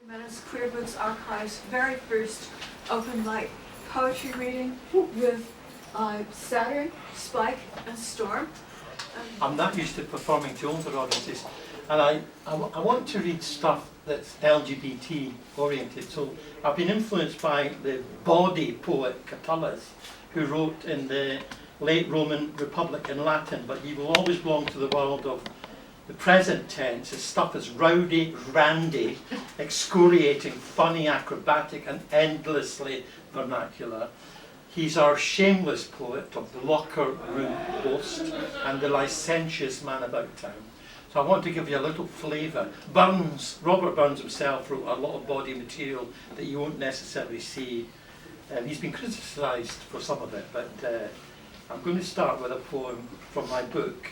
Menace Queer Books Archive's very first open mic poetry reading with Saturn, Spike and Storm. I'm not used to performing to older audiences, and I want to read stuff that's LGBT oriented. So I've been influenced by the body poet Catullus, who wrote in the late Roman Republic in Latin, but he will always belong to the world of the present tense. His stuff is rowdy, randy, excoriating, funny, acrobatic, and endlessly vernacular. He's our shameless poet of the locker room boast and the licentious man about town. So I want to give you a little flavour. Robert Burns himself wrote a lot of body material that you won't necessarily see. He's been criticised for some of it, but I'm going to start with a poem from my book,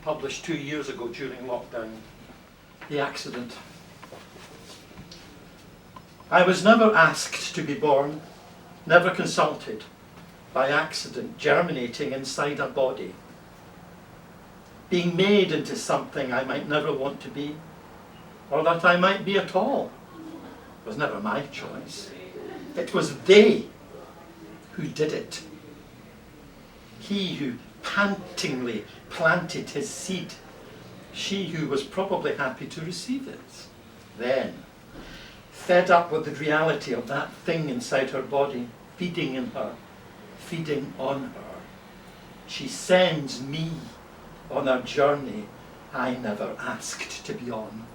published 2 years ago during lockdown, The Accident. I was never asked to be born, never consulted, by accident germinating inside a body, being made into something I might never want to be, or that I might be at all. It was never my choice. It was they who did it. He who pantingly planted his seed, she who was probably happy to receive it. Then, fed up with the reality of that thing inside her body, feeding in her, feeding on her, she sends me on a journey I never asked to be on.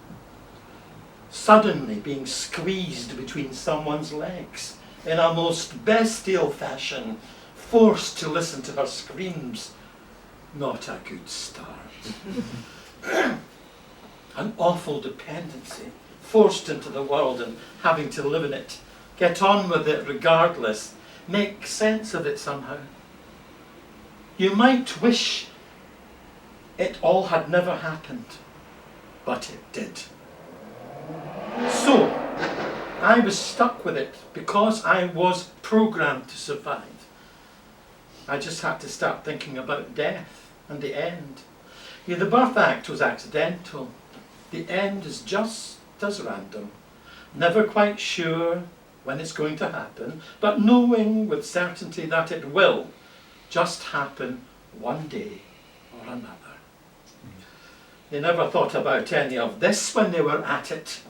Suddenly being squeezed between someone's legs in a most bestial fashion, forced to listen to her screams. Not a good start. An awful dependency, forced into the world and having to live in it, get on with it regardless, make sense of it somehow. You might wish it all had never happened, but it did. So, I was stuck with it because I was programmed to survive. I just had to start thinking about death and the end. Yeah, the birth act was accidental. The end is just as random. Never quite sure when it's going to happen, but knowing with certainty that it will just happen one day or another. They never thought about any of this when they were at it.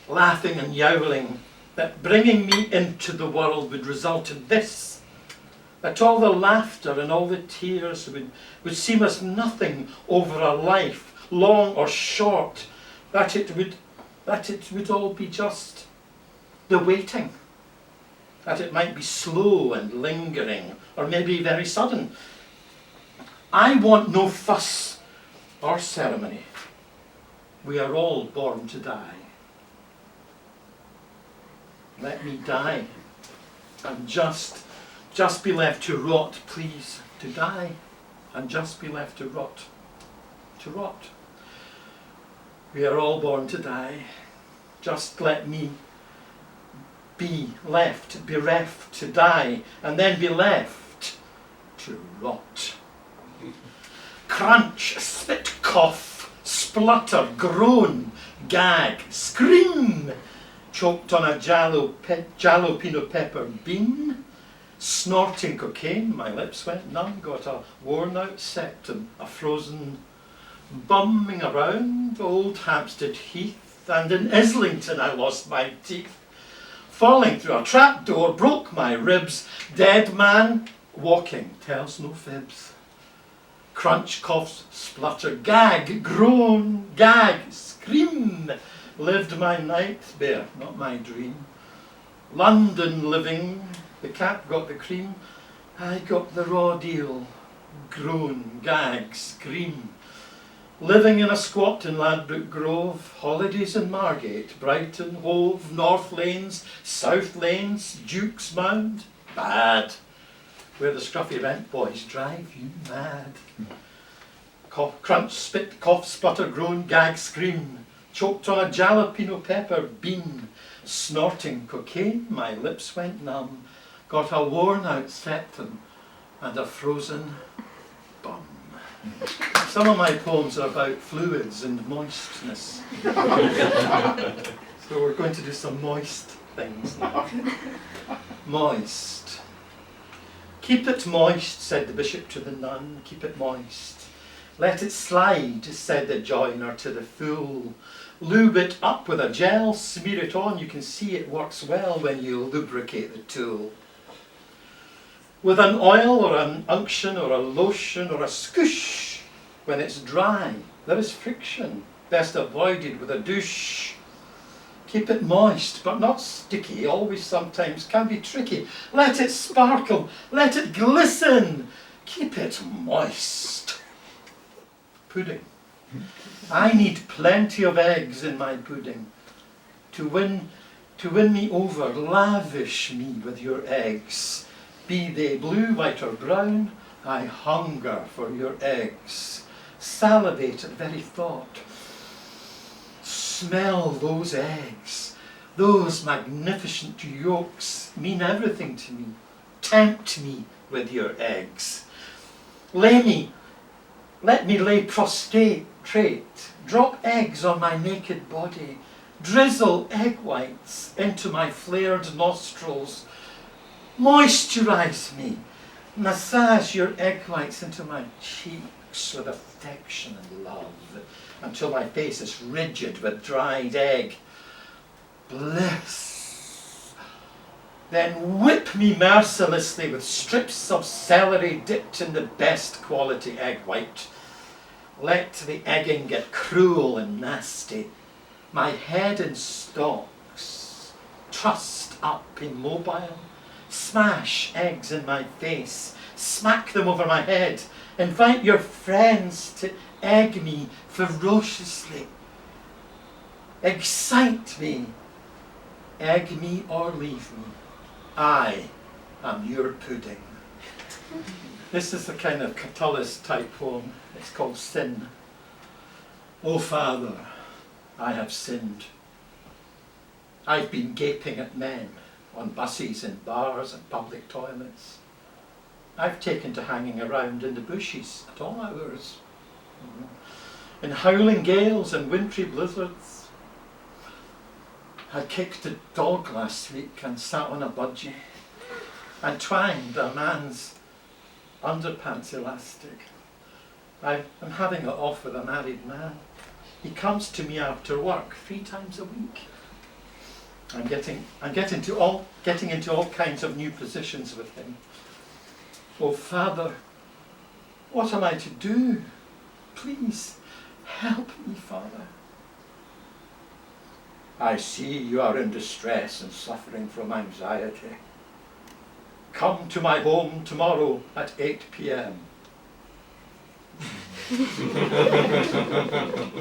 Laughing and yowling that bringing me into the world would result in this. That all the laughter and all the tears would seem as nothing over a life, long or short, that it would all be just the waiting, that it might be slow and lingering, or maybe very sudden. I want no fuss or ceremony. We are all born to die. Let me die and just be left to rot, please, to die, and just be left to rot, We are all born to die. Just let me be left, bereft, to die, and then be left to rot. Crunch, spit, cough, splutter, groan, gag, scream, choked on a jalapeno pepper bean, snorting cocaine, my lips went numb, got a worn out septum, a frozen bumming around old Hampstead Heath, and in Islington I lost my teeth. Falling through a trapdoor, broke my ribs, dead man walking tells no fibs. Crunch, cough, splutter, gag, groan, gag, scream, lived my nightmare, not my dream. London living, the cat got the cream, I got the raw deal. Groan, gag, scream. Living in a squat in Ladbroke Grove, holidays in Margate, Brighton, Hove, North Lanes, South Lanes, Duke's Mound, bad. Where the scruffy rent boys drive you mad. Cough, crunch, spit, cough, splutter, groan, gag, scream. Choked on a jalapeno pepper bean. Snorting cocaine, my lips went numb. Got a worn out septum and a frozen bum. Some of my poems are about fluids and moistness. So we're going to do some moist things now. Moist. Keep it moist, said the bishop to the nun, keep it moist. Let it slide, said the joiner to the fool. Lube it up with a gel, smear it on, you can see it works well when you lubricate the tool. With an oil or an unction or a lotion or a scoosh, when it's dry, there is friction, best avoided with a douche. Keep it moist, but not sticky, always sometimes can be tricky. Let it sparkle, let it glisten, keep it moist. Pudding. I need plenty of eggs in my pudding. To win me over, lavish me with your eggs. Be they blue, white or brown, I hunger for your eggs. Salivate at very thought. Smell those eggs. Those magnificent yolks mean everything to me. Tempt me with your eggs. Let me lay prostrate. Drop eggs on my naked body. Drizzle egg whites into my flared nostrils. Moisturize me. Massage your egg whites into my cheeks with affection and love until my face is rigid with dried egg. Bliss. Then whip me mercilessly with strips of celery dipped in the best quality egg white. Let the egging get cruel and nasty. My head in stalks, trussed up immobile. Smash eggs in my face, smack them over my head. Invite your friends to egg me ferociously. Excite me. Egg me or leave me. I am your pudding. This is a kind of Catullus type poem. It's called Sin. O Father, I have sinned. I've been gaping at men on buses and bars and public toilets. I've taken to hanging around in the bushes at all hours. In howling gales and wintry blizzards. I kicked a dog last week and sat on a budgie and twanged a man's underpants elastic. I'm having it off with a married man. He comes to me after work 3 times a week. I'm getting into all kinds of new positions with him. Oh Father, what am I to do? Please help me, Father. I see you are in distress and suffering from anxiety. Come to my home tomorrow at 8 p.m. You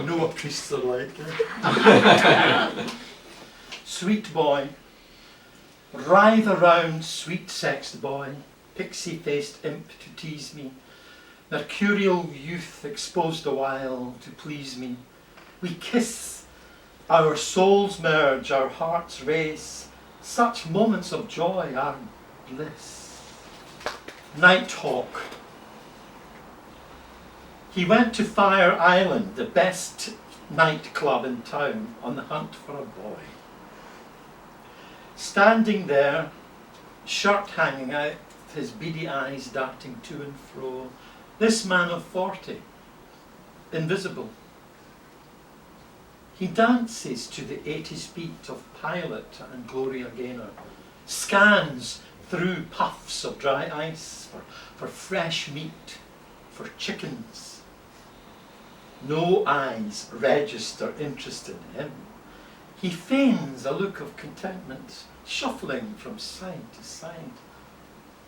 know what priests are like, eh? Sweet boy, writhe around, sweet-sexed boy, pixie-faced imp to tease me, mercurial youth exposed a while to please me. We kiss, our souls merge, our hearts race, such moments of joy are bliss. Nighthawk. He went to Fire Island, the best nightclub in town, on the hunt for a boy. Standing there, shirt hanging out, his beady eyes darting to and fro, this man of 40, invisible. He dances to the 80s beat of Pilot and Gloria Gaynor, scans through puffs of dry ice for fresh meat, for chickens. No eyes register interest in him. He feigns a look of contentment, shuffling from side to side.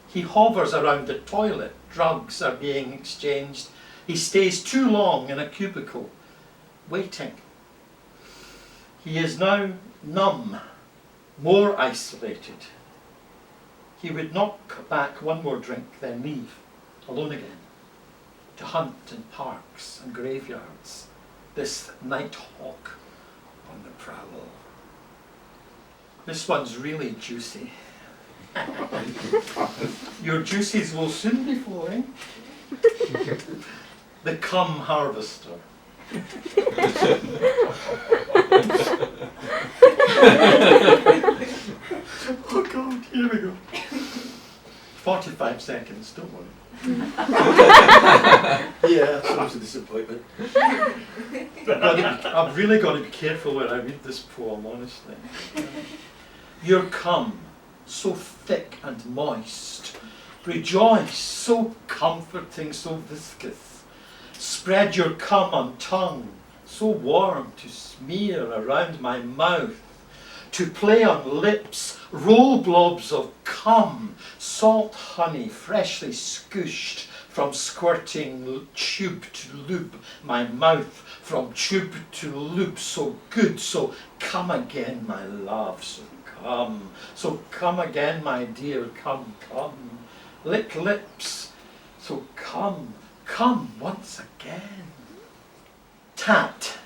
He hovers around the toilet, drugs are being exchanged. He stays too long in a cubicle, waiting. He is now numb, more isolated. He would knock back one more drink, then leave, alone again, to hunt in parks and graveyards, this nighthawk on the prowl. This one's really juicy. Your juices will soon be flowing. the cum harvester. Oh God, here we go. 45 seconds, don't worry. Yeah, that was a disappointment. I've really got to be careful when I read this poem, honestly. Your cum, so thick and moist, rejoice, so comforting, so viscous. Spread your cum on tongue, so warm to smear around my mouth, to play on lips, roll blobs of cum, salt honey freshly scooshed from squirting tube to lube my mouth, from tube to lube, so good, so come again, my love, so come again, my dear, come, lick lips, so come once again. Tat.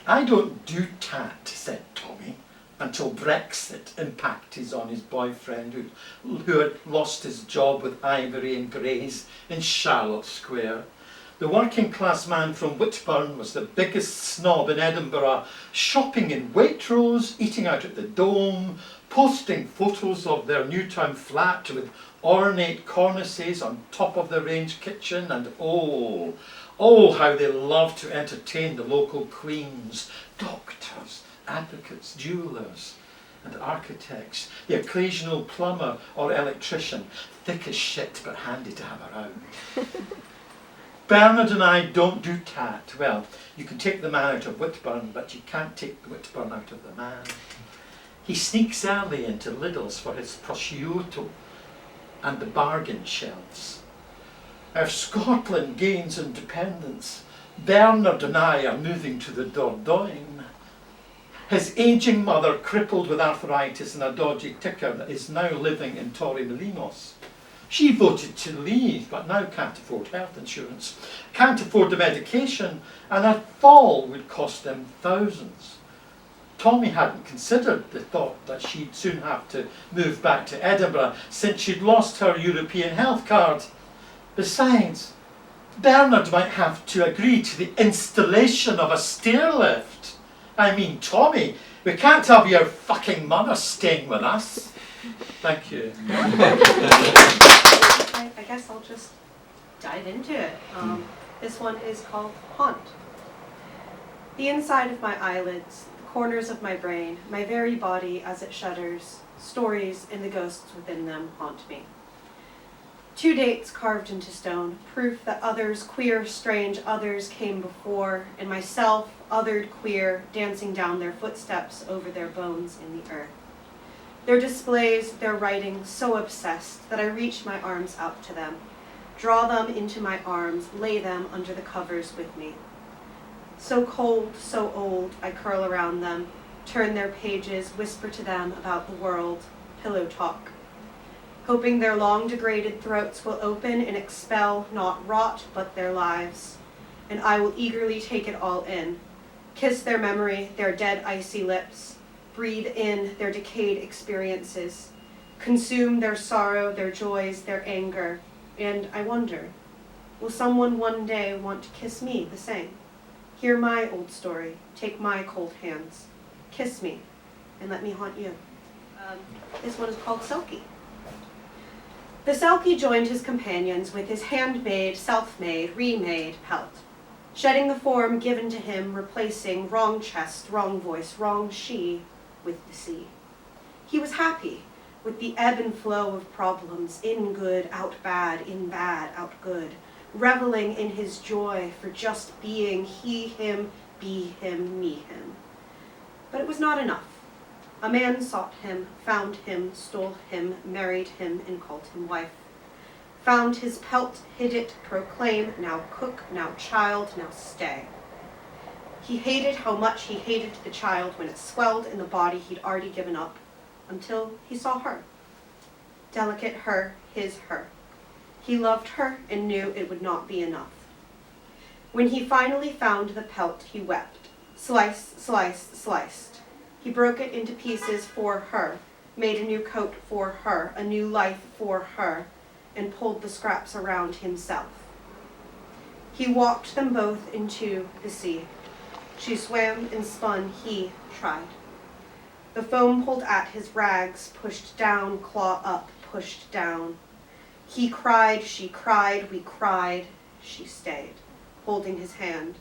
I don't do tat, said Tommy, until Brexit impacted on his boyfriend who had lost his job with Ivory and Grays in Charlotte Square. The working class man from Whitburn was the biggest snob in Edinburgh, shopping in Waitrose, eating out at the Dome, posting photos of their Newtown flat with ornate cornices on top of the range kitchen, and oh, how they loved to entertain the local queens, doctors, advocates, jewellers and architects, the occasional plumber or electrician, thick as shit but handy to have around. Bernard and I don't do tat. Well, you can take the man out of Whitburn, but you can't take the Whitburn out of the man. He sneaks early into Lidl's for his prosciutto and the bargain shelves. If Scotland gains independence, Bernard and I are moving to the Dordogne. His ageing mother, crippled with arthritis and a dodgy ticker, is now living in Torremolinos. She voted to leave, but now can't afford health insurance, can't afford the medication, and a fall would cost them thousands. Tommy hadn't considered the thought that she'd soon have to move back to Edinburgh since she'd lost her European health card. Besides, Bernard might have to agree to the installation of a stair lift. I mean, Tommy, we can't have your fucking mother staying with us. Thank you. I guess I'll just dive into it. This one is called Haunt. The inside of my eyelids, the corners of my brain, my very body as it shudders, stories and the ghosts within them haunt me. 2 dates carved into stone, proof that others, queer, strange others came before, and myself, othered, queer, dancing down their footsteps over their bones in the earth. Their displays, their writing, so obsessed that I reach my arms out to them, draw them into my arms, lay them under the covers with me. So cold, so old, I curl around them, turn their pages, whisper to them about the world, pillow talk, hoping their long degraded throats will open and expel not rot but their lives, and I will eagerly take it all in, kiss their memory, their dead icy lips, breathe in their decayed experiences, consume their sorrow, their joys, their anger, and I wonder, will someone one day want to kiss me the same? Hear my old story, take my cold hands, kiss me, and let me haunt you. This one is called Selkie. The Selkie joined his companions with his handmade, self-made, remade pelt, shedding the form given to him, replacing wrong chest, wrong voice, wrong she with the sea. He was happy with the ebb and flow of problems, in good, out bad, in bad, out good, reveling in his joy for just being he, him, be him, me, him. But it was not enough. A man sought him, found him, stole him, married him, and called him wife. Found his pelt, hid it, proclaim, now cook, now child, now stay. He hated how much he hated the child when it swelled in the body he'd already given up, until he saw her. Delicate her, his her. He loved her and knew it would not be enough. When he finally found the pelt, he wept. Sliced, sliced, sliced. He broke it into pieces for her, made a new coat for her, a new life for her, and pulled the scraps around himself. He walked them both into the sea. She swam and spun, he tried. The foam pulled at his rags, pushed down, claw up, pushed down. He cried, she cried, we cried, she stayed, holding his hand.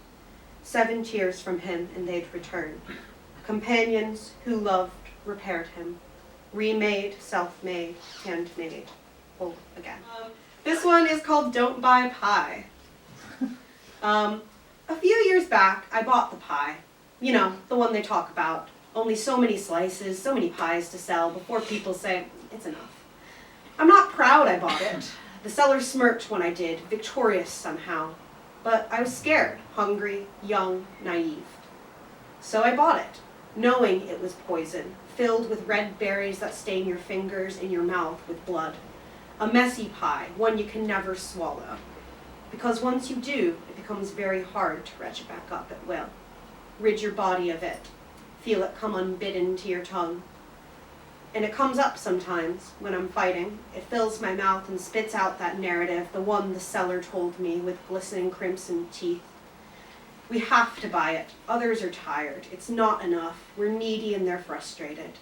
7 tears from him and they'd return. Companions who loved repaired him. Remade, self-made, handmade, whole again. This one is called Don't Buy Pie. A few years back, I bought the pie. You know, the one they talk about. Only so many slices, so many pies to sell before people say, it's enough. I'm not proud I bought it. The seller smirked when I did, victorious somehow. But I was scared, hungry, young, naive. So I bought it, knowing it was poison, filled with red berries that stain your fingers and your mouth with blood. A messy pie, one you can never swallow. Because once you do, it becomes very hard to retch it back up at will. Rid your body of it. Feel it come unbidden to your tongue. And it comes up sometimes when I'm fighting. It fills my mouth and spits out that narrative, the one the seller told me with glistening crimson teeth. We have to buy it. Others are tired. It's not enough. We're needy and they're frustrated.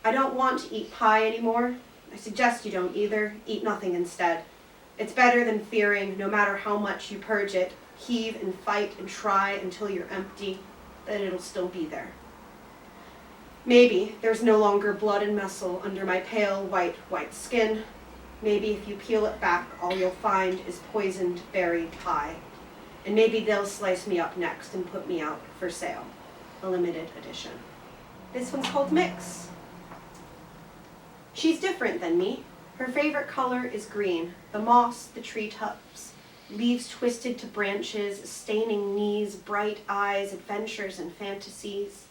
I don't want to eat pie anymore. I suggest you don't either. Eat nothing instead. It's better than fearing, no matter how much you purge it, heave and fight and try until you're empty, that it'll still be there. Maybe there's no longer blood and muscle under my pale, white skin. Maybe if you peel it back, all you'll find is poisoned berry pie. And maybe they'll slice me up next and put me out for sale. A limited edition. This one's called Mix. She's different than me. Her favorite color is green. The moss, the treetops, leaves twisted to branches, staining knees, bright eyes, adventures and fantasies.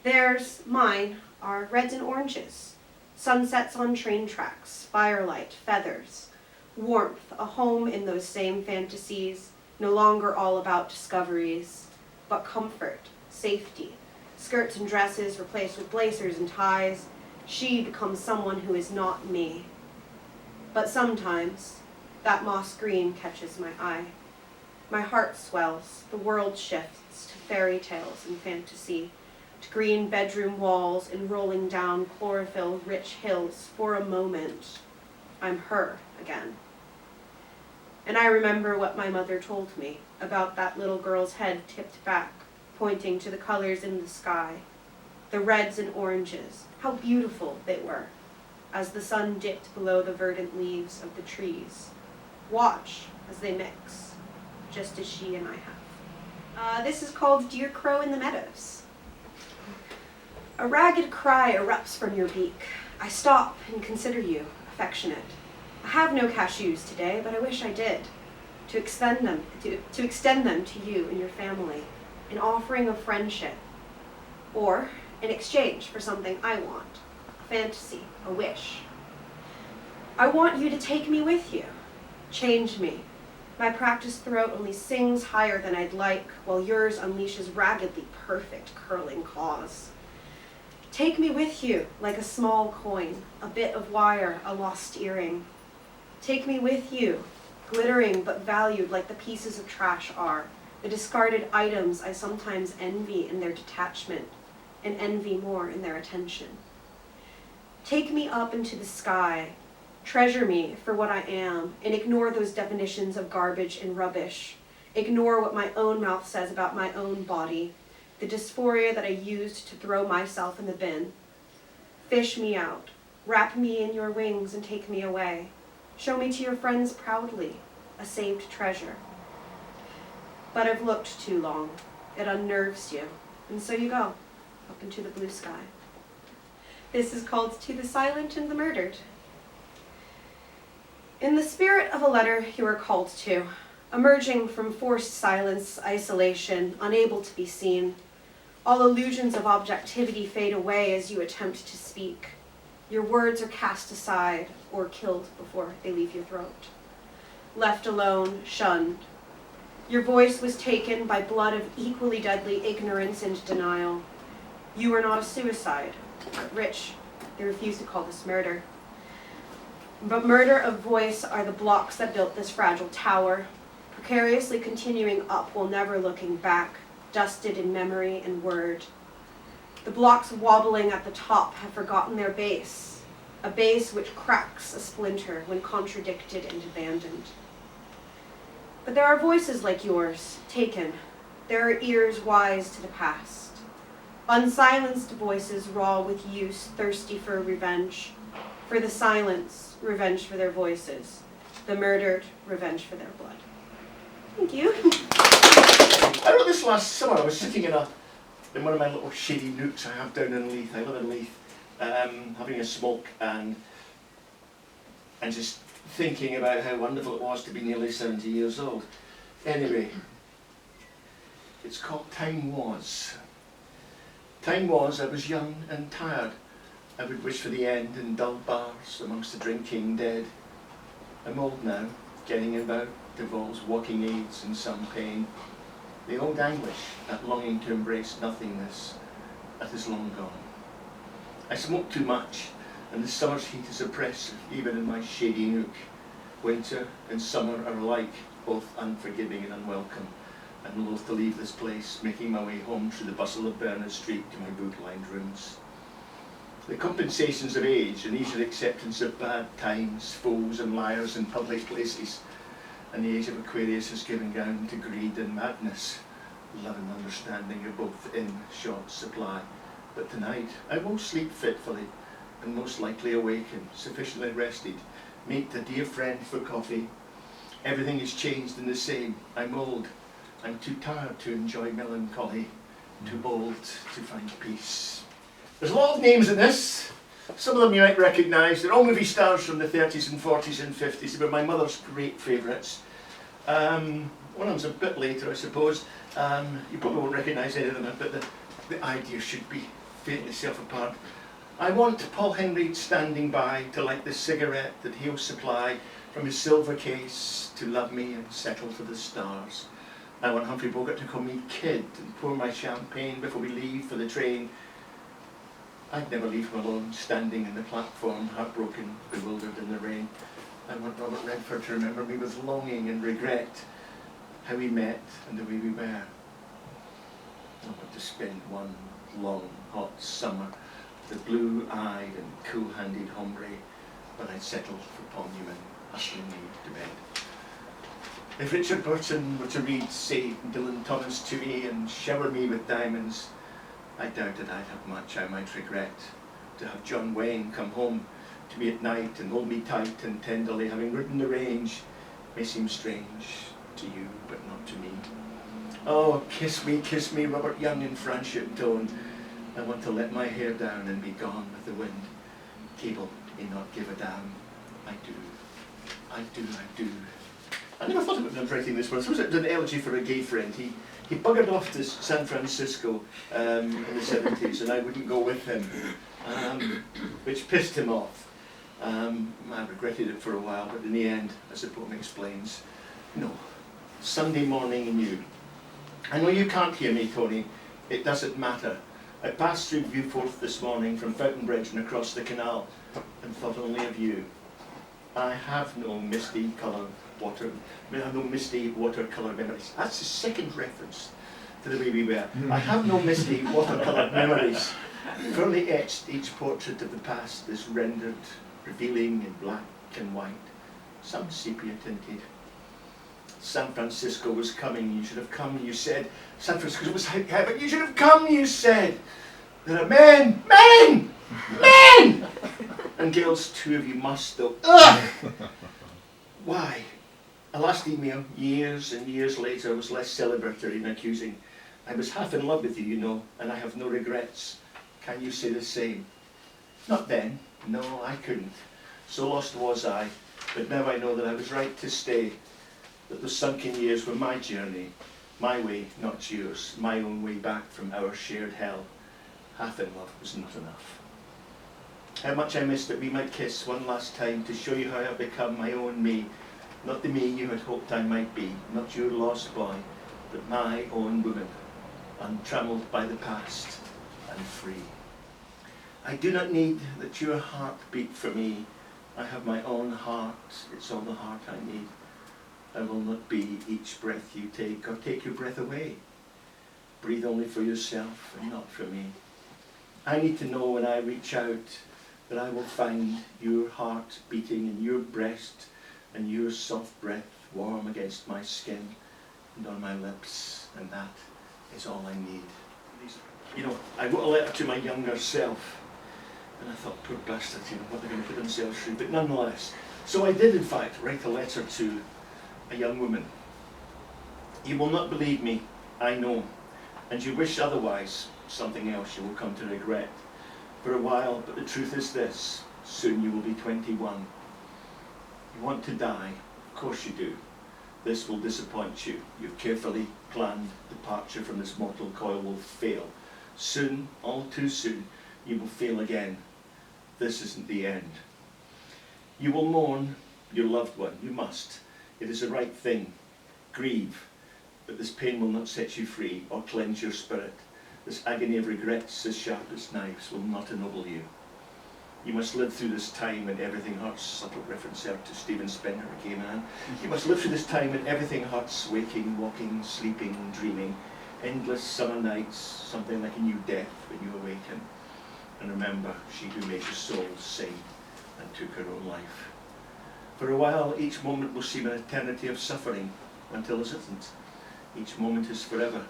Theirs, mine, are reds and oranges. Sunsets on train tracks, firelight, feathers, warmth, a home in those same fantasies, no longer all about discoveries, but comfort, safety, skirts and dresses replaced with blazers and ties. She becomes someone who is not me. But sometimes, that moss green catches my eye. My heart swells, the world shifts to fairy tales and fantasy, to green bedroom walls and rolling down chlorophyll-rich hills. For a moment, I'm her again. And I remember what my mother told me about that little girl's head tipped back, pointing to the colors in the sky, the reds and oranges, how beautiful they were, as the sun dipped below the verdant leaves of the trees. Watch as they mix, just as she and I have. This is called Dear Crow in the Meadows. A ragged cry erupts from your beak. I stop and consider you affectionate. I have no cashews today, but I wish I did, to extend them to you and your family, an offering of friendship, or in exchange for something I want, a fantasy, a wish. I want you to take me with you, change me. My practiced throat only sings higher than I'd like, while yours unleashes raggedly perfect curling claws. Take me with you like a small coin, a bit of wire, a lost earring. Take me with you, glittering but valued like the pieces of trash are, the discarded items I sometimes envy in their detachment and envy more in their attention. Take me up into the sky, treasure me for what I am, and ignore those definitions of garbage and rubbish. Ignore what my own mouth says about my own body, the dysphoria that I used to throw myself in the bin. Fish me out, wrap me in your wings and take me away. Show me to your friends proudly, a saved treasure. But I've looked too long. It unnerves you, and so you go, up into the blue sky. This is called To the Silent and the Murdered. In the spirit of a letter you are called to, emerging from forced silence, isolation, unable to be seen, all illusions of objectivity fade away as you attempt to speak. Your words are cast aside or killed before they leave your throat. Left alone, shunned. Your voice was taken by blood of equally deadly ignorance and denial. You were not a suicide, but rich. They refuse to call this murder. But murder of voice are the blocks that built this fragile tower, precariously continuing up while never looking back, dusted in memory and word. The blocks wobbling at the top have forgotten their base, a base which cracks a splinter when contradicted and abandoned. But there are voices like yours, taken. There are ears wise to the past. Unsilenced voices raw with use, thirsty for revenge. For the silence, revenge for their voices. The murdered, revenge for their blood. Thank you. I wrote this last summer. I was sitting in one of my little shady nooks I have down in Leith. I live in Leith, having a smoke and just thinking about how wonderful it was to be nearly 70 years old. Anyway, it's called Time Was. Time was, I was young and tired. I would wish for the end in dull bars amongst the drinking dead. I'm old now, getting about, devolves walking aids and some pain. The old anguish, that longing to embrace nothingness, that is long gone. I smoke too much, and the summer's heat is oppressive, even in my shady nook. Winter and summer are alike, both unforgiving and unwelcome. I'm loath to leave this place, making my way home through the bustle of Berners Street to my book-lined rooms. The compensations of age and easier acceptance of bad times, fools and liars in public places, and the age of Aquarius has given ground to greed and madness. Love and understanding are both in short supply. But tonight I will sleep fitfully and most likely awaken, sufficiently rested, meet a dear friend for coffee. Everything is changed and the same. I'm old. I'm too tired to enjoy melancholy, too old to find peace. There's a lot of names in this. Some of them you might recognise. They're all movie stars from the 30s and 40s and 50s. They were my mother's great favourites. One of them's a bit later, I suppose. You probably won't recognise any of them, but the idea should be fading itself apart. I want Paul Henry standing by to light the cigarette that he'll supply from his silver case to love me and settle for the stars. I want Humphrey Bogart to call me Kid and pour my champagne before we leave for the train. I'd never leave him alone, standing in the platform, heartbroken, bewildered in the rain. I want Robert Redford to remember me with longing and regret, how we met and the way we were. I want to spend one long, hot summer with a blue-eyed and cool-handed hombre, but I'd settle for Paul Newman, ushering me to bed. If Richard Burton were to read, say, Dylan Thomas to me and shower me with diamonds, I doubt that I'd have much I might regret. To have John Wayne come home to me at night and hold me tight and tenderly, having ridden the range, may seem strange to you, but not to me. Oh, kiss me, Robert Young in friendship tone. I want to let my hair down and be gone with the wind. Cable may not give a damn. I do. I never thought about writing this one. Suppose it was an elegy for a gay friend. He buggered off to San Francisco in the 70s, and I wouldn't go with him, which pissed him off. I regretted it for a while, but in the end, as the poem explains, no. Sunday morning in you. I know you can't hear me, Tony. It doesn't matter. I passed through Viewforth this morning from Fountain Bridge and across the canal, and thought only of you. I have no misty watercolour memories. That's the second reference to the way we were. I have no misty watercolour memories. Firmly etched, each portrait of the past is rendered, revealing in black and white, some sepia tinted. San Francisco was coming, you should have come, you said. San Francisco was heaven, you should have come, you said. There are men! And girls, two of you must though. Ugh! Why? A last email, years and years later, was less celebratory and accusing. I was half in love with you, you know, and I have no regrets. Can you say the same? Not then. No, I couldn't. So lost was I. But now I know that I was right to stay. That the sunken years were my journey. My way, not yours. My own way back from our shared hell. Half in love was not enough. How much I missed that we might kiss one last time to show you how I've become my own me. Not the me you had hoped I might be, not your lost boy, but my own woman, untrammelled by the past and free. I do not need that your heart beat for me. I have my own heart, it's all the heart I need. I will not be each breath you take or take your breath away. Breathe only for yourself and not for me. I need to know when I reach out that I will find your heart beating in your breast and your soft breath warm against my skin and on my lips, and that is all I need. You know, I wrote a letter to my younger self, and I thought, poor bastards, you know, what they're going to put themselves through, but nonetheless. So I did, in fact, write a letter to a young woman. You will not believe me, I know, and you wish otherwise, something else you will come to regret. For a while, but the truth is this, soon you will be 21. You want to die, of course you do. This will disappoint you. Your carefully planned departure from this mortal coil will fail. Soon, all too soon, you will fail again. This isn't the end. You will mourn your loved one, you must. It is the right thing. Grieve, but this pain will not set you free or cleanse your spirit. This agony of regrets, as sharp as knives, will not ennoble you. You must live through this time when everything hurts. Subtle reference there to Stephen Spinner, gay man. You must live through this time when everything hurts, waking, walking, sleeping, dreaming. Endless summer nights, something like a new death when you awaken. And remember, she who made your soul sing and took her own life. For a while, each moment will seem an eternity of suffering, until it isn't. Each moment is forever.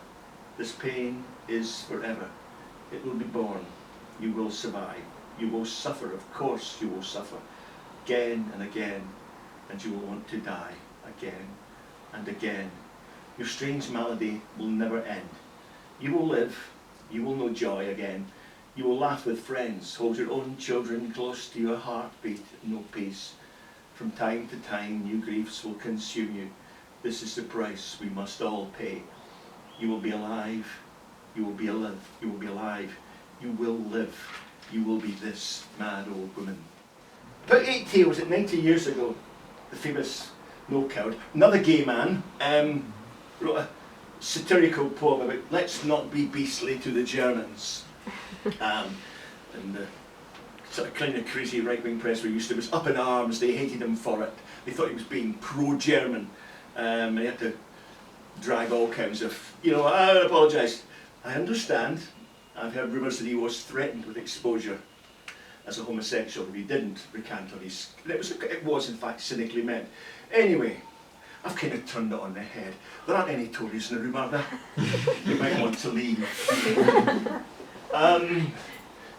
This pain is forever. It will be born. You will survive. You will suffer, of course you will suffer. Again and again. And you will want to die again and again. Your strange malady will never end. You will live. You will know joy again. You will laugh with friends. Hold your own children close to your heartbeat. No peace. From time to time, new griefs will consume you. This is the price we must all pay. You will be alive. You will be alive. You will be alive. You will live. You will be this mad old woman. About 90 years ago, the famous No Coward, another gay man, wrote a satirical poem about let's not be beastly to the Germans. And the sort of kind of crazy right-wing press were used to was up in arms. They hated him for it. They thought he was being pro-German. And he had to drag all kinds of, you know, I apologise. I understand. I've heard rumours that he was threatened with exposure as a homosexual if he didn't recant on his... It was in fact cynically meant. Anyway, I've kind of turned it on the head. There aren't any Tories in the room, are there? You might want to leave.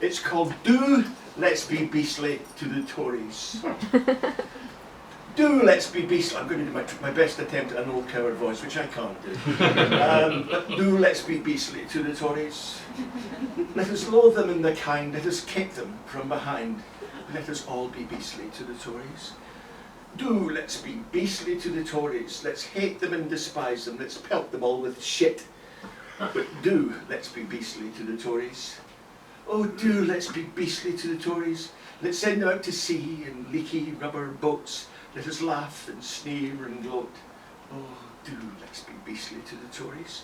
It's called Do Let's Be Beastly to the Tories. Do let's be beastly. I'm going to do my best attempt at an old coward voice, which I can't do. But do let's be beastly to the Tories. Let us loathe them in the kind. Let us kick them from behind. Let us all be beastly to the Tories. Do let's be beastly to the Tories. Let's hate them and despise them. Let's pelt them all with shit. But do let's be beastly to the Tories. Oh, do let's be beastly to the Tories. Let's send them out to sea in leaky rubber boats. Let us laugh and sneer and gloat. Oh, do let's be beastly to the Tories.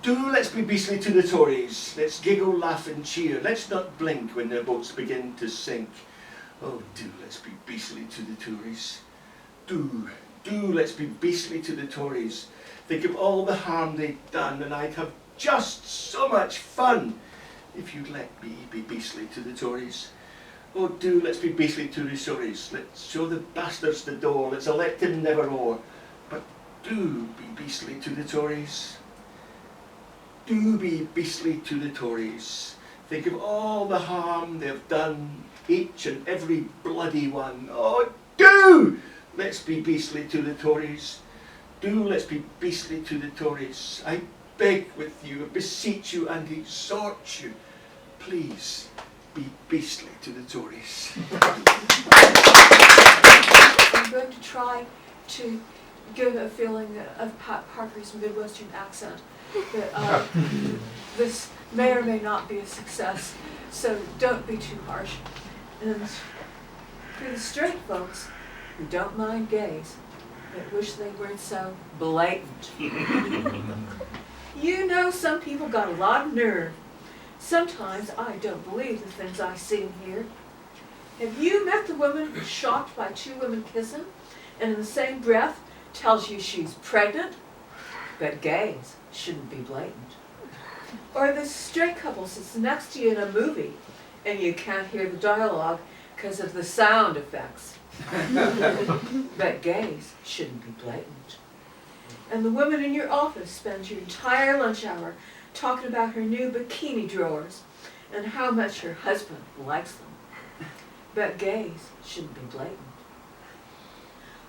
Do let's be beastly to the Tories. Let's giggle, laugh and cheer. Let's not blink when their boats begin to sink. Oh, do let's be beastly to the Tories. Do let's be beastly to the Tories. Think of all the harm they've done, and I'd have just so much fun if you'd let me be beastly to the Tories. Oh, do let's be beastly to the Tories. Let's show the bastards the door. Let's elect him never more. But do be beastly to the Tories. Do be beastly to the Tories. Think of all the harm they've done, each and every bloody one. Oh, do let's be beastly to the Tories. Do let's be beastly to the Tories. I beg with you, beseech you and exhort you. Please be beastly to the Tories. I'm going to try to give a feeling of Pat Parker's Midwestern accent. But this may or may not be a success, so don't be too harsh. And for the straight folks who don't mind gays, but wish they weren't so blatant. You know, some people got a lot of nerve. Sometimes I don't believe the things I see and hear. Have you met the woman who's shocked by two women kissing, and in the same breath tells you she's pregnant, but gays shouldn't be blatant. Or the straight couple sits next to you in a movie and you can't hear the dialogue because of the sound effects. But gays shouldn't be blatant. And the woman in your office spends your entire lunch hour talking about her new bikini drawers and how much her husband likes them. But gays shouldn't be blatant.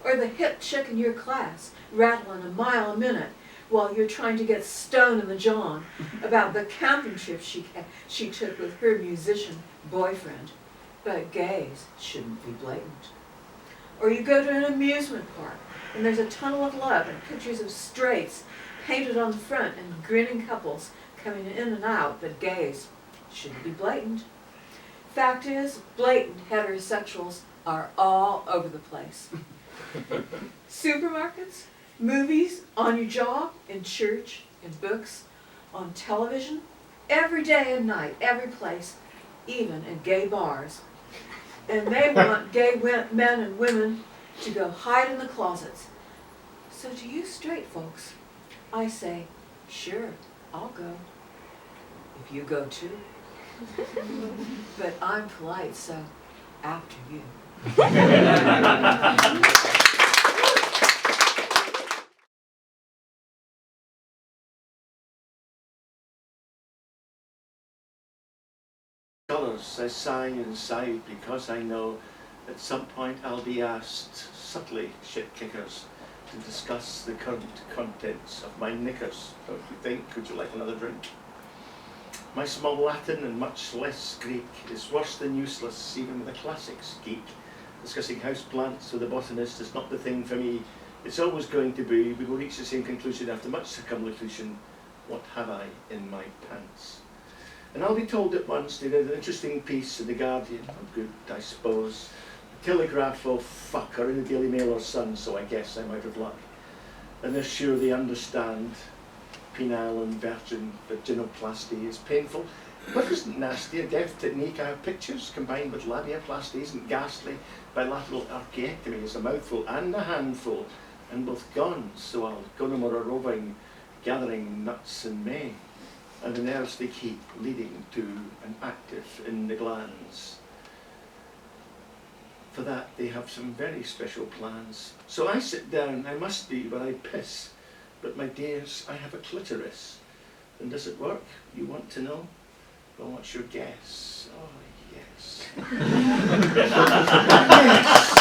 Or the hip chick in your class rattling a mile a minute while you're trying to get stoned in the john about the camping trip she took with her musician boyfriend. But gays shouldn't be blatant. Or you go to an amusement park and there's a tunnel of love and pictures of straights painted on the front and grinning couples coming in and out, but gays shouldn't be blatant. Fact is, blatant heterosexuals are all over the place. Supermarkets, movies, on your job, in church, in books, on television, every day and night, every place, even in gay bars. And they want gay men and women to go hide in the closets. So to you straight folks, I say, sure, I'll go. If you go too. But I'm polite, so after you. Colours, I sigh inside because I know at some point I'll be asked, subtly shit kickers, to discuss the current contents of my knickers. Don't you think? Would you like another drink? My small Latin and much less Greek is worse than useless, even with a classics geek. Discussing houseplants with a botanist is not the thing for me. It's always going to be. We will reach the same conclusion after much circumlocution. What have I in my pants? And I'll be told at once they read an interesting piece in The Guardian, good, I suppose. The Telegraph, oh fuck, or in the Daily Mail or Sun, so I guess I'm out of luck. And they're sure they understand. Penile and vaginoplasty is painful, but isn't nasty. A deaf technique. I have pictures combined with labiaplasty isn't ghastly. Bilateral archaectomy is a mouthful and a handful, and both gone, so I'll go no more a roving, gathering nuts in May. And the nerves they keep leading to an active in the glands. For that they have some very special plans. So I sit down, I must be where I piss. But my dears, I have a clitoris. And does it work? You want to know? Well, what's your guess? Oh, yes. Yes!